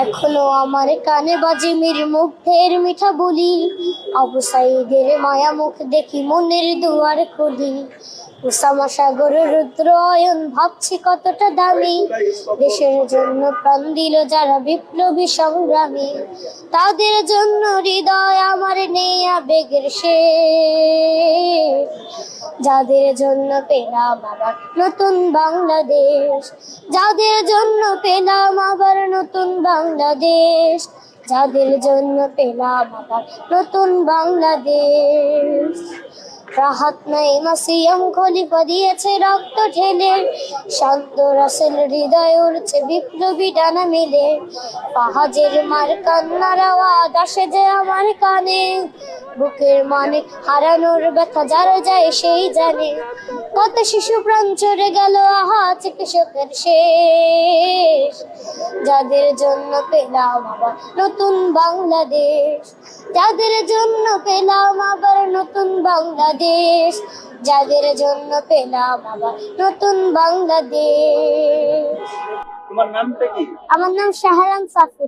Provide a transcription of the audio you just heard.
এখনো আমার কানে বাজে মীর মুগ্ধের মিঠা বলি, আবু সাইদের মায়া মুখ দেখি মনের দুয়ার খুলি। উসামা সাগর রুদ্র অয়ন ভাবছি কতটা দামি, দেশের জন্য প্রাণ দিল যারা বিপ্লবী সংগ্রামী। তাদের জন্য হৃদয় আমার নেই আবেগের শেষ, যাদের জন্য পেলাম আবার নতুন বাংলাদেশ, যাদের জন্য পেলাম আবার নতুন বাংলাদেশ, যাদের জন্য পেলাম আবার নতুন বাংলাদেশ। রাহাত নাইমা সিয়াম খলিফা দিয়েছে রক্ত ঢেলে, শান্ত রাসেল হৃদয় উড়ছে বিপ্লবী ডানা মেলে। পাহাজের মার কান্নার আওয়াজ আসে যে আমার কানে, বুকের মানে হারানোর ব্যথা যারা যায় সেই জানে। কত শিশু প্রাণ চড়ে গেল আহা চিকিৎসকের শেষ, যাদের জন্য পেলাম আবার নতুন বাংলাদেশ, যাদের জন্য পেলাম আবার নতুন বাংলাদেশ, যাদের জন্য পেলাম আবার নতুন বাংলাদেশ। তোমার নামটা কি? আমার নাম শাহরান সাফি।